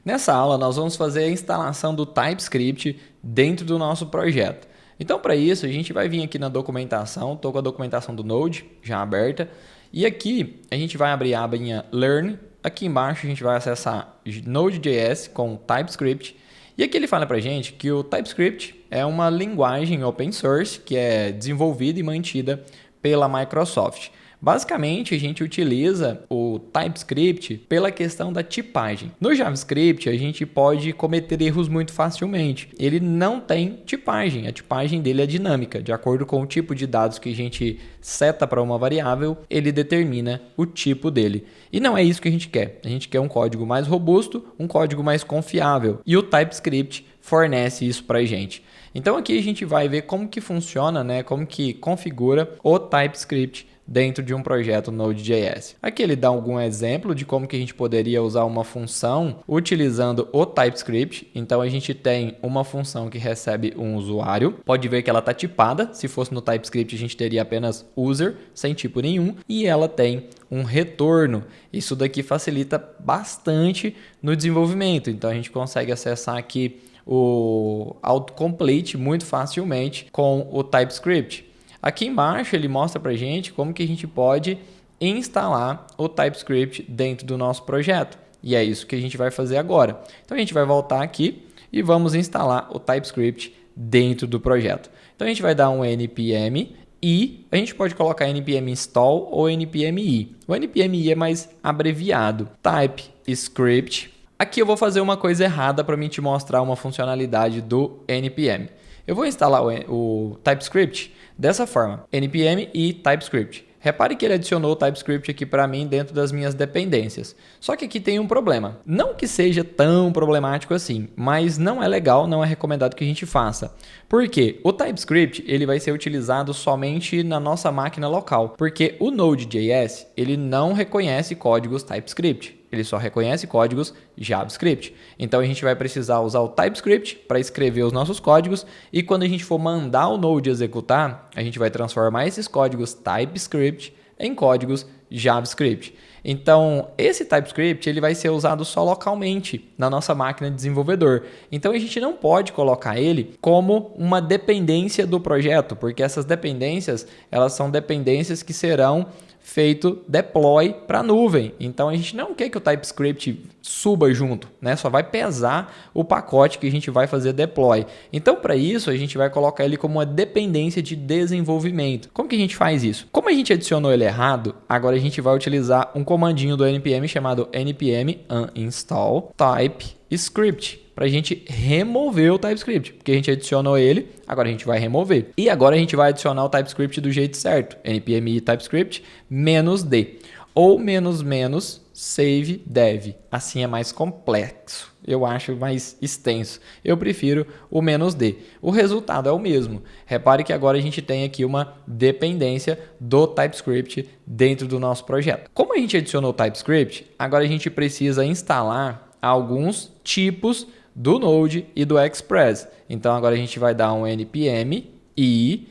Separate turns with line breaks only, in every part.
Nessa aula, nós vamos fazer a instalação do TypeScript dentro do nosso projeto. Então, para isso, a gente vai vir aqui na documentação, estou com a documentação do Node já aberta, e aqui a gente vai abrir a abinha Learn, aqui embaixo a gente vai acessar Node.js com TypeScript, e aqui ele fala para a gente que o TypeScript é uma linguagem open source que é desenvolvida e mantida pela Microsoft. Basicamente, a gente utiliza o TypeScript pela questão da tipagem. No JavaScript, a gente pode cometer erros muito facilmente. Ele não tem tipagem, a tipagem dele é dinâmica. De acordo com o tipo de dados que a gente seta para uma variável, ele determina o tipo dele. E não é isso que a gente quer. A gente quer um código mais robusto, um código mais confiável. E o TypeScript fornece isso para a gente. Então aqui a gente vai ver como que funciona, como que configura o TypeScript dentro de um projeto Node.js. Aqui ele dá algum exemplo de como que a gente poderia usar uma função utilizando o TypeScript. Então a gente tem uma função que recebe um usuário. Pode ver que ela está tipada. Se fosse no TypeScript a gente teria apenas user, sem tipo nenhum. E ela tem um retorno. Isso daqui facilita bastante no desenvolvimento. Então a gente consegue acessar aqui o autocomplete muito facilmente com o TypeScript. Aqui embaixo ele mostra para a gente como que a gente pode instalar o TypeScript dentro do nosso projeto. E é isso que a gente vai fazer agora. Então a gente vai voltar aqui e vamos instalar o TypeScript dentro do projeto. Então a gente vai dar um npm i, a gente pode colocar npm install ou npm i. O npm i é mais abreviado. TypeScript. Aqui eu vou fazer uma coisa errada para mim te mostrar uma funcionalidade do npm. Eu vou instalar o TypeScript dessa forma, npm e TypeScript. Repare que ele adicionou o TypeScript aqui para mim dentro das minhas dependências. Só que aqui tem um problema. Não que seja tão problemático assim, mas não é legal, não é recomendado que a gente faça. Por quê? O TypeScript ele vai ser utilizado somente na nossa máquina local, porque o Node.js ele não reconhece códigos TypeScript. Ele só reconhece códigos JavaScript. Então a gente vai precisar usar o TypeScript para escrever os nossos códigos e quando a gente for mandar o Node executar, a gente vai transformar esses códigos TypeScript em códigos JavaScript. Então, esse TypeScript ele vai ser usado só localmente na nossa máquina de desenvolvedor. Então, a gente não pode colocar ele como uma dependência do projeto, porque essas dependências elas são dependências que serão feito deploy para a nuvem. Então a gente não quer que o TypeScript suba junto, só vai pesar o pacote que a gente vai fazer deploy. Então para isso a gente vai colocar ele como uma dependência de desenvolvimento. Como que a gente faz isso? Como a gente adicionou ele errado, agora a gente vai utilizar um comandinho do npm chamado npm uninstall TypeScript para a gente remover o TypeScript, porque a gente adicionou ele, agora a gente vai remover. E agora a gente vai adicionar o TypeScript do jeito certo, npm TypeScript -d ou -- save dev. Assim é mais complexo, eu acho mais extenso. Eu prefiro o -d. O resultado é o mesmo. Repare que agora a gente tem aqui uma dependência do TypeScript dentro do nosso projeto. Como a gente adicionou o TypeScript, agora a gente precisa instalar alguns tipos do Node e do Express. Então agora a gente vai dar um npm i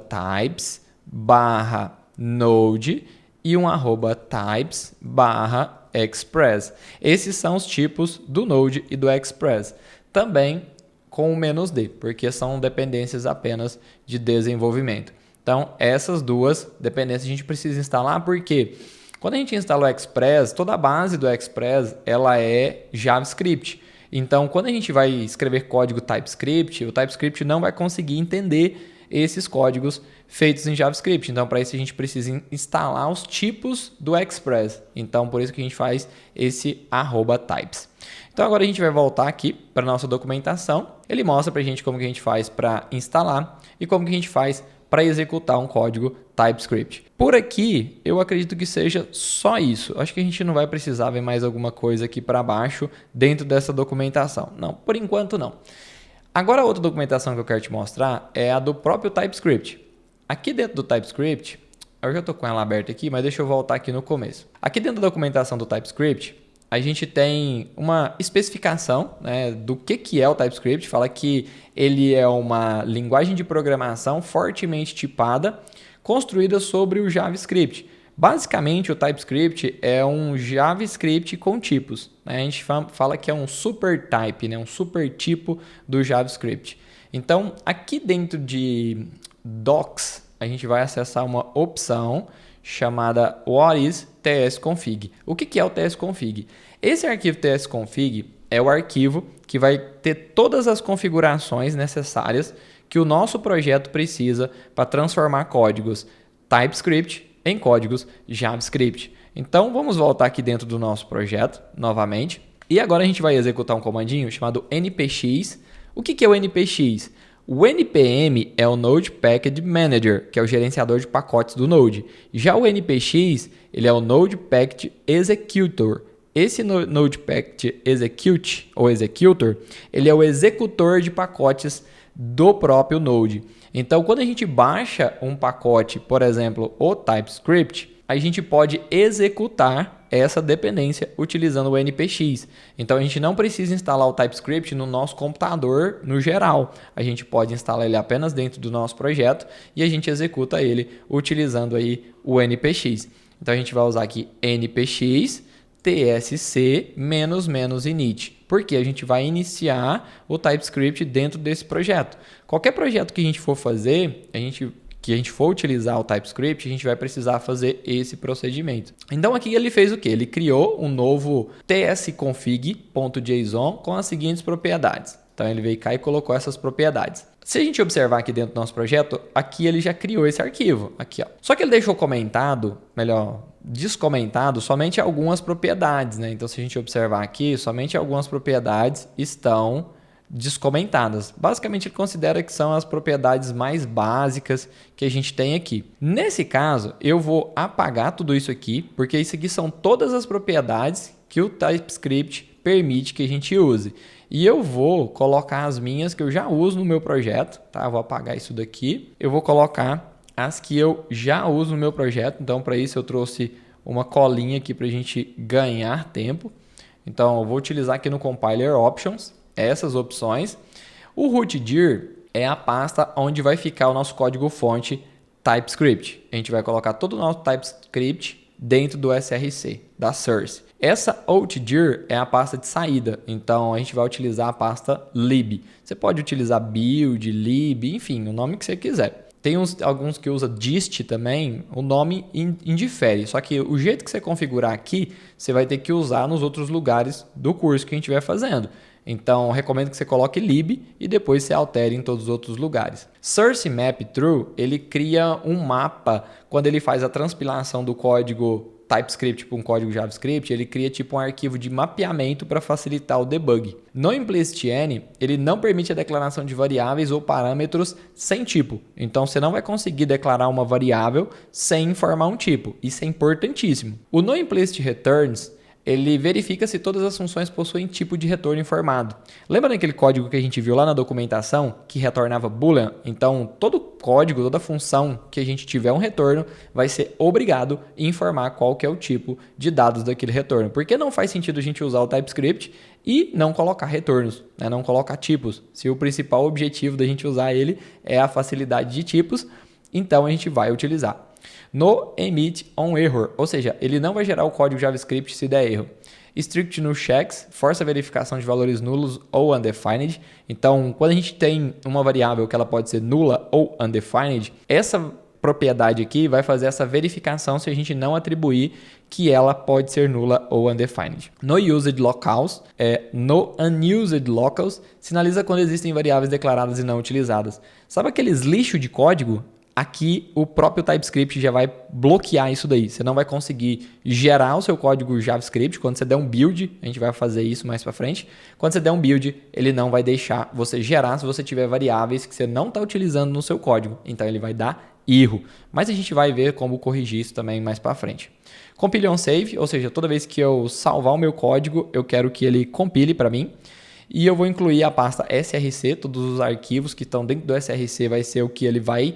@types /node e um @types /express. Esses são os tipos do Node e do Express. Também com o -d, porque são dependências apenas de desenvolvimento. Então essas duas dependências a gente precisa instalar porque quando a gente instala o Express, toda a base do Express ela é JavaScript. Então, quando a gente vai escrever código TypeScript, o TypeScript não vai conseguir entender esses códigos feitos em JavaScript. Então, para isso a gente precisa instalar os tipos do Express. Então, por isso que a gente faz esse @types. Então, agora a gente vai voltar aqui para a nossa documentação. Ele mostra para a gente como que a gente faz para instalar e como que a gente faz para executar um código TypeScript. Por aqui, eu acredito que seja só isso. Acho que a gente não vai precisar ver mais alguma coisa aqui para baixo dentro dessa documentação. Não, por enquanto não. Agora a outra documentação que eu quero te mostrar é a do próprio TypeScript. Aqui dentro do TypeScript, eu já estou com ela aberta aqui, mas deixa eu voltar aqui no começo. Aqui dentro da documentação do TypeScript, a gente tem uma especificação do que é o TypeScript. Fala que ele é uma linguagem de programação fortemente tipada, construída sobre o JavaScript. Basicamente, o TypeScript é um JavaScript com tipos, né? A gente fala que é um super type, né? Um super tipo do JavaScript. Então, aqui dentro de Docs, a gente vai acessar uma opção chamada What is tsconfig. O que é o tsconfig? Esse arquivo tsconfig é o arquivo que vai ter todas as configurações necessárias que o nosso projeto precisa para transformar códigos TypeScript em códigos JavaScript. Então, vamos voltar aqui dentro do nosso projeto novamente. E agora a gente vai executar um comandinho chamado npx. O que é o npx? O NPM é o Node Package Manager, que é o gerenciador de pacotes do Node. Já o npx, ele é o Node Package Executor. Esse Node Package Execute, ou Executor, ele é o executor de pacotes do próprio Node. Então, quando a gente baixa um pacote, por exemplo, o TypeScript, a gente pode executar essa dependência utilizando o npx. Então, a gente não precisa instalar o TypeScript no nosso computador no geral. A gente pode instalar ele apenas dentro do nosso projeto e a gente executa ele utilizando aí o npx. Então, a gente vai usar aqui npx tsc --init, porque a gente vai iniciar o TypeScript dentro desse projeto. Qualquer projeto que a gente for fazer, que a gente for utilizar o TypeScript, a gente vai precisar fazer esse procedimento. Então aqui ele fez o que? Ele criou um novo tsconfig.json com as seguintes propriedades. Então ele veio cá e colocou essas propriedades. Se a gente observar aqui dentro do nosso projeto, aqui ele já criou esse arquivo. Aqui, ó. Só que ele deixou descomentado somente algumas propriedades, né? Então se a gente observar aqui, somente algumas propriedades estão descomentadas. Basicamente ele considera que são as propriedades mais básicas que a gente tem aqui. Nesse caso, eu vou apagar tudo isso aqui, porque isso aqui são todas as propriedades que o TypeScript permite que a gente use. E eu vou colocar as minhas que eu já uso no meu projeto, tá? Vou apagar isso daqui. Eu vou colocar as que eu já uso no meu projeto. Então, para isso eu trouxe uma colinha aqui para a gente ganhar tempo. Então, eu vou utilizar aqui no Compiler Options essas opções. O rootdir é a pasta onde vai ficar o nosso código-fonte TypeScript. A gente vai colocar todo o nosso TypeScript dentro do src, da source. Essa outdir é a pasta de saída, então a gente vai utilizar a pasta lib. Você pode utilizar build, lib, enfim, o nome que você quiser. Tem alguns que usa dist também, o nome indifere, só que o jeito que você configurar aqui, você vai ter que usar nos outros lugares do curso que a gente estiver fazendo. Então, recomendo que você coloque lib e depois você altere em todos os outros lugares. Source map true, ele cria um mapa quando ele faz a transpilação do código TypeScript para um código JavaScript, ele cria tipo um arquivo de mapeamento para facilitar o debug. No implicitN, ele não permite a declaração de variáveis ou parâmetros sem tipo. Então, você não vai conseguir declarar uma variável sem informar um tipo. Isso é importantíssimo. O noImplicitReturns, ele verifica se todas as funções possuem tipo de retorno informado. Lembra daquele código que a gente viu lá na documentação que retornava boolean? Então, todo código, toda função que a gente tiver um retorno vai ser obrigado a informar qual que é o tipo de dados daquele retorno. Porque não faz sentido a gente usar o TypeScript e não colocar retornos, né? Não colocar tipos. Se o principal objetivo da gente usar ele é a facilidade de tipos, então a gente vai utilizar. No emit on error, ou seja, ele não vai gerar o código JavaScript se der erro. Strict null checks, força a verificação de valores nulos ou undefined. Então, quando a gente tem uma variável que ela pode ser nula ou undefined, essa propriedade aqui vai fazer essa verificação se a gente não atribuir que ela pode ser nula ou undefined. No used locals, no unused locals, sinaliza quando existem variáveis declaradas e não utilizadas. Sabe aqueles lixo de código? Aqui o próprio TypeScript já vai bloquear isso daí. Você não vai conseguir gerar o seu código JavaScript. Quando você der um build, a gente vai fazer isso mais para frente. Quando você der um build, ele não vai deixar você gerar se você tiver variáveis que você não está utilizando no seu código. Então ele vai dar erro. Mas a gente vai ver como corrigir isso também mais para frente. Compile on save, ou seja, toda vez que eu salvar o meu código, eu quero que ele compile para mim. e eu vou incluir a pasta src, todos os arquivos que estão dentro do src vai ser o que ele vai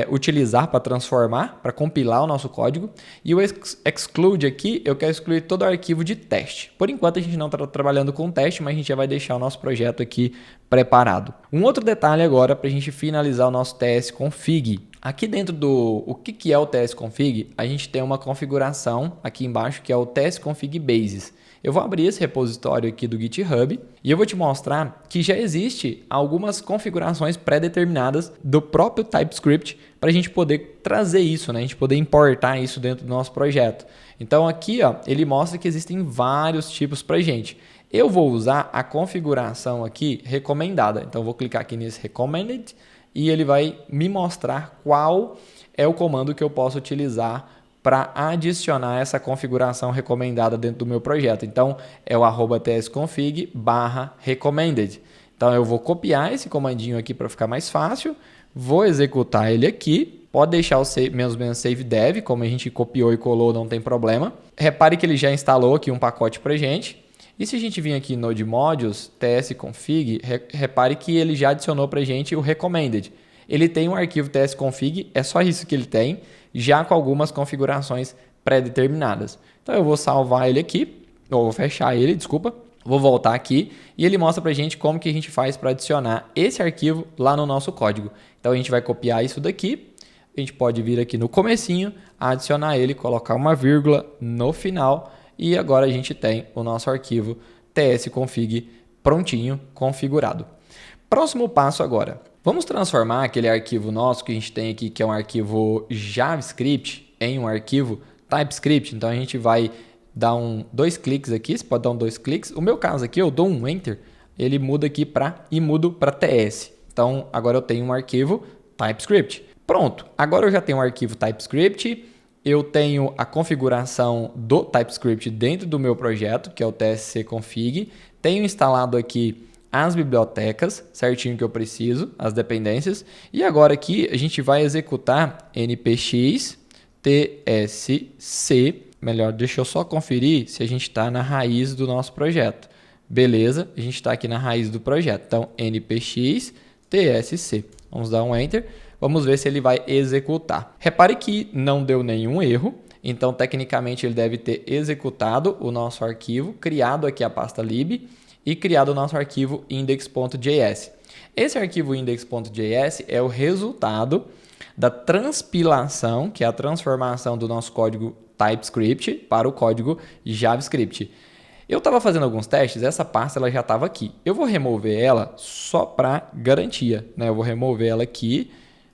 utilizar para transformar, para compilar o nosso código. E o exclude aqui, eu quero excluir todo o arquivo de teste. Por enquanto a gente não está trabalhando com teste, mas a gente já vai deixar o nosso projeto aqui preparado. Um outro detalhe agora para a gente finalizar o nosso tsconfig. Aqui dentro do o que é o tsconfig, a gente tem uma configuração aqui embaixo que é o tsconfig bases. Eu vou abrir esse repositório aqui do GitHub e eu vou te mostrar que já existe algumas configurações pré-determinadas do próprio TypeScript para a gente poder trazer isso, né? A gente poder importar isso dentro do nosso projeto. Então aqui ó, ele mostra que existem vários tipos para a gente. Eu vou usar a configuração aqui recomendada. Então eu vou clicar aqui nesse Recommended e ele vai me mostrar qual é o comando que eu posso utilizar para adicionar essa configuração recomendada dentro do meu projeto. Então, é o @tsconfig/recommended. Então, eu vou copiar esse comandinho aqui para ficar mais fácil, vou executar ele aqui, pode deixar o menos save dev, como a gente copiou e colou, não tem problema. Repare que ele já instalou aqui um pacote para a gente. E se a gente vir aqui no Node Modules, tsconfig, repare que ele já adicionou para a gente o recommended. Ele tem um arquivo tsconfig, é só isso que ele tem, já com algumas configurações pré-determinadas. Então eu vou salvar ele aqui, ou vou fechar ele, desculpa, vou voltar aqui e ele mostra pra gente como que a gente faz para adicionar esse arquivo lá no nosso código. Então a gente vai copiar isso daqui, a gente pode vir aqui no comecinho, adicionar ele, colocar uma vírgula no final e agora a gente tem o nosso arquivo tsconfig prontinho, configurado. Próximo passo agora. Vamos transformar aquele arquivo nosso que a gente tem aqui, que é um arquivo JavaScript, em um arquivo TypeScript. Então a gente vai dar dois cliques aqui, você pode dar dois cliques. O meu caso aqui, eu dou um Enter, ele muda aqui e mudo para TS. Então agora eu tenho um arquivo TypeScript. Pronto, agora eu já tenho um arquivo TypeScript, eu tenho a configuração do TypeScript dentro do meu projeto, que é o tsconfig. Tenho instalado aqui as bibliotecas, certinho que eu preciso, as dependências. E agora aqui a gente vai executar npx tsc. Melhor, deixa eu só conferir se a gente está na raiz do nosso projeto. Beleza, a gente está aqui na raiz do projeto. Então, npx tsc. Vamos dar um Enter. Vamos ver se ele vai executar. Repare que não deu nenhum erro. Então, tecnicamente, ele deve ter executado o nosso arquivo, criado aqui a pasta lib e criado o nosso arquivo index.js. Esse arquivo index.js é o resultado da transpilação, que é a transformação do nosso código TypeScript para o código JavaScript. Eu estava fazendo alguns testes, essa pasta ela já estava aqui. Eu vou remover ela só para garantia, né? Eu vou remover ela aqui,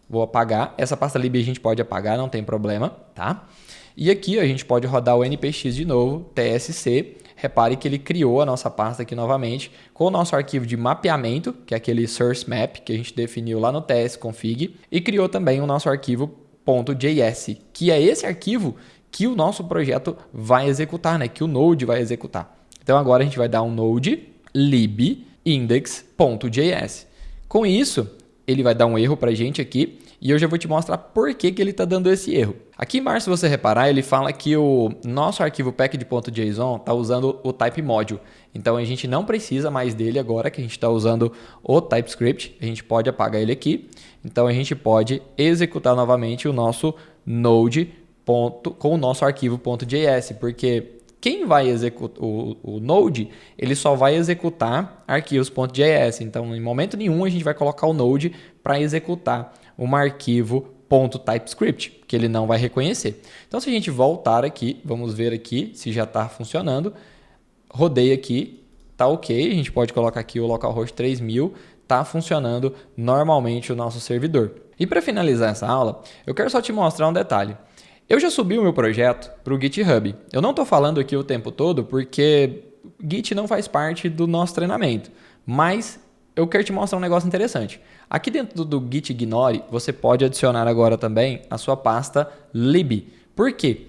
vou apagar. Essa pasta lib a gente pode apagar, não tem problema, tá? E aqui a gente pode rodar o npx de novo, tsc. Repare que ele criou a nossa pasta aqui novamente com o nosso arquivo de mapeamento, que é aquele source map que a gente definiu lá no tsconfig, e criou também o nosso arquivo .js, que é esse arquivo que o nosso projeto vai executar, né? Que o Node vai executar. Então agora a gente vai dar um node lib index.js. Com isso, ele vai dar um erro para a gente aqui e eu já vou te mostrar por que ele está dando esse erro. Aqui embaixo, se você reparar, ele fala que o nosso arquivo package.json está usando o type module. Então a gente não precisa mais dele agora que a gente está usando o TypeScript. A gente pode apagar ele aqui. Então a gente pode executar novamente o nosso node com o nosso arquivo .js, porque quem vai executar o Node, ele só vai executar arquivos.js. Então, em momento nenhum, a gente vai colocar o Node para executar um arquivo .typescript, que ele não vai reconhecer. Então, se a gente voltar aqui, vamos ver aqui se já está funcionando. Rodei aqui, está ok. A gente pode colocar aqui o localhost 3000, está funcionando normalmente o nosso servidor. E para finalizar essa aula, eu quero só te mostrar um detalhe. Eu já subi o meu projeto para o GitHub. Eu não estou falando aqui o tempo todo porque Git não faz parte do nosso treinamento. Mas eu quero te mostrar um negócio interessante. Aqui dentro do Git Ignore, você pode adicionar agora também a sua pasta lib. Por quê?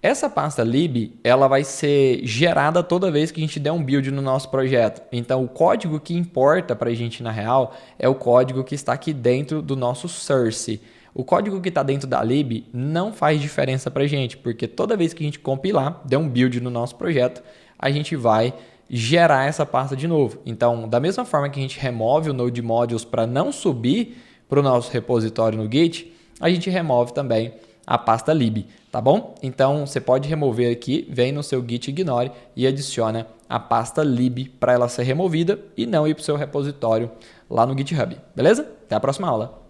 Essa pasta lib ela vai ser gerada toda vez que a gente der um build no nosso projeto. Então, o código que importa para a gente, na real, é o código que está aqui dentro do nosso source. O código que está dentro da lib não faz diferença para a gente, porque toda vez que a gente compilar, der um build no nosso projeto, a gente vai gerar essa pasta de novo. Então, da mesma forma que a gente remove o Node Modules para não subir para o nosso repositório no Git, a gente remove também a pasta lib, tá bom? Então, você pode remover aqui, vem no seu Git Ignore e adiciona a pasta lib para ela ser removida e não ir para o seu repositório lá no GitHub, beleza? Até a próxima aula!